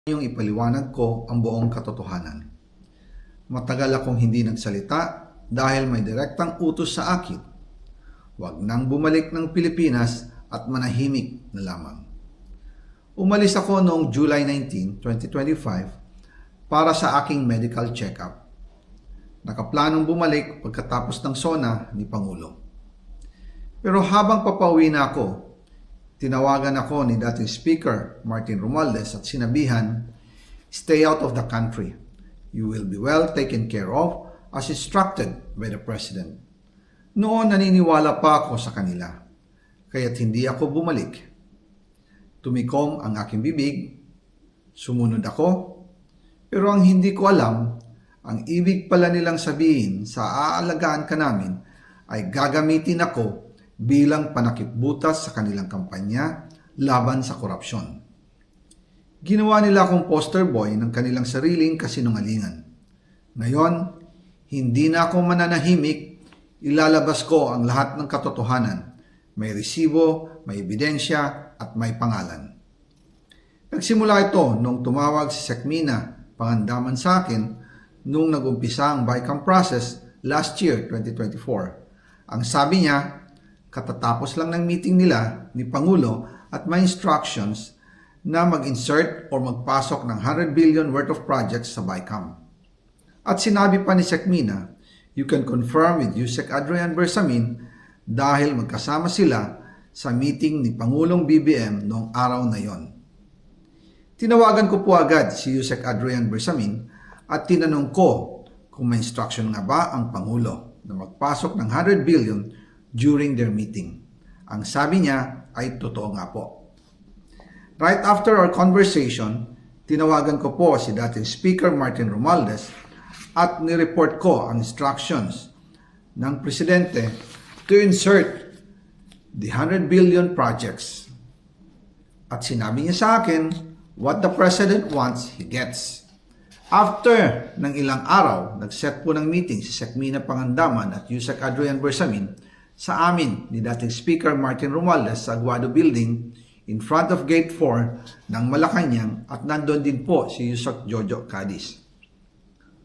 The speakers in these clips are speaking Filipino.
yung ipaliwanag ko ang buong katotohanan. Matagal akong hindi nagsalita dahil may direktang utos sa akin. Huwag nang bumalik ng Pilipinas at manahimik na lamang. Umalis ako noong July 19, 2025 para sa aking medical check-up. Nakaplanong bumalik pagkatapos ng SONA ni Pangulo. Pero habang papauwi na ako, tinawagan ako ni dating Speaker Martin Romualdez at sinabihan, "Stay out of the country. You will be well taken care of as instructed by the President." Noon naniniwala pa ako sa kanila, kaya't hindi ako bumalik. Tumikom ang aking bibig, sumunod ako, pero ang hindi ko alam, ang ibig pala nilang sabihin sa aalagaan ka namin ay gagamitin ako bilang panakipbutas sa kanilang kampanya laban sa korupsyon. Ginawa nila akong poster boy ng kanilang sariling kasinungalingan. Ngayon, hindi na ako mananahimik, ilalabas ko ang lahat ng katotohanan. May resibo, may ebidensya, at may pangalan. Nagsimula ito nung tumawag si Sekmina Pangandaman sa akin nung nag-umpisa ang BICAM process last year, 2024. Ang sabi niya, katatapos lang ng meeting nila ni Pangulo at may instructions na mag-insert o magpasok ng 100 billion worth of projects sa BICAM. At sinabi pa ni Sekmina, you can confirm with Yusek Adrian Bersamin dahil magkasama sila sa meeting ni Pangulong BBM noong araw na yon. Tinawagan ko po agad si Yusek Adrian Bersamin at tinanong ko kung may instruction nga ba ang Pangulo na magpasok ng 100 billion during their meeting. Ang sabi niya ay totoo nga po. Right after our conversation, tinawagan ko po si dating Speaker Martin Romualdez at nireport ko ang instructions ng Presidente to insert the 100 billion projects. At sinabi niya sa akin, what the President wants, he gets. After ng ilang araw, nag-set po ng meeting si Sekmina Pangandaman at Yusek Adrian Bersamin sa amin ni dating Speaker Martin Romualdez sa Aguado Building in front of Gate 4 ng Malacanang at nandun din po si Yusek Jojo Cadiz.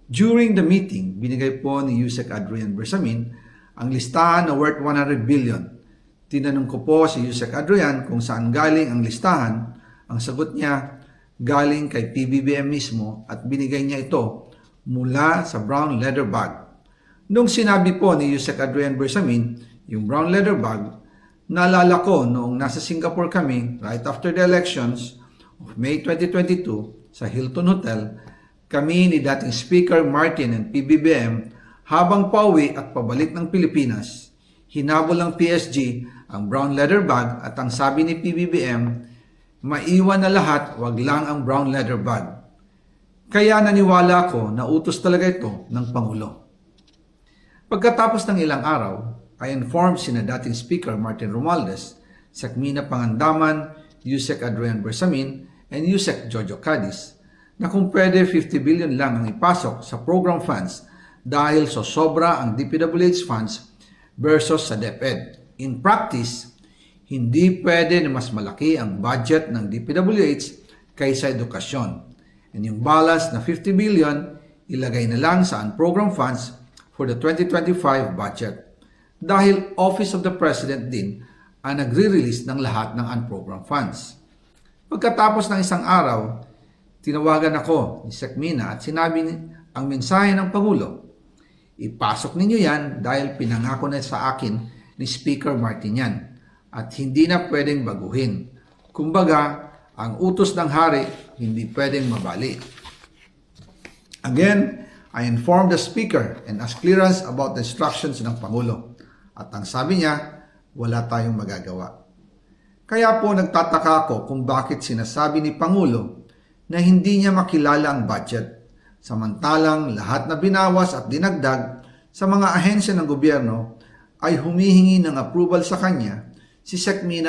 During the meeting, binigay po ni Yusek Adrian Bersamin ang listahan na worth 100 billion. Tinanong ko po si Yusek Adrian kung saan galing ang listahan. Ang sagot niya, galing kay PBBM mismo at binigay niya ito mula sa brown leather bag. Nung sinabi po ni Yusek Adrian Bersamin, yung brown leather bag, naalala ko noong nasa Singapore kami right after the elections of May 2022 sa Hilton Hotel, kami ni dating Speaker Martin and PBBM habang pauwi at pabalik ng Pilipinas, hinabol ng PSG ang brown leather bag at ang sabi ni PBBM, maiwan na lahat, wag lang ang brown leather bag. Kaya naniwala ko na utos talaga ito ng Pangulo. Pagkatapos ng ilang araw, I informed sina dating Speaker Martin Romualdez, Sekmina Pangandaman, Yusek Adrian Bersamin, and Yusek Jojo Cadiz na kung pwede 50 billion lang ang ipasok sa program funds dahil so sobra ang DPWH funds versus sa DepEd. In practice, hindi pwede na mas malaki ang budget ng DPWH kaysa edukasyon. And yung balance na 50 billion, ilagay na lang sa unprogrammed funds for the 2025 budget. Dahil Office of the President din ang nagre-release ng lahat ng unprogrammed funds. Pagkatapos ng isang araw, tinawagan ako ni Sekmina at sinabi ang mensahe ng Pangulo. Ipasok ninyo yan dahil pinangako na sa akin ni Speaker Martin yan at hindi na pwedeng baguhin. Kumbaga, ang utos ng hari hindi pwedeng mabali. Again, I informed the Speaker and asked clearance about the instructions ng Pangulo. At ang sabi niya, wala tayong magagawa. Kaya po nagtataka ako kung bakit sinasabi ni Pangulo na hindi niya makilala ang budget. Samantalang lahat na binawas at dinagdag sa mga ahensya ng gobyerno ay humihingi ng approval sa kanya si Sekmina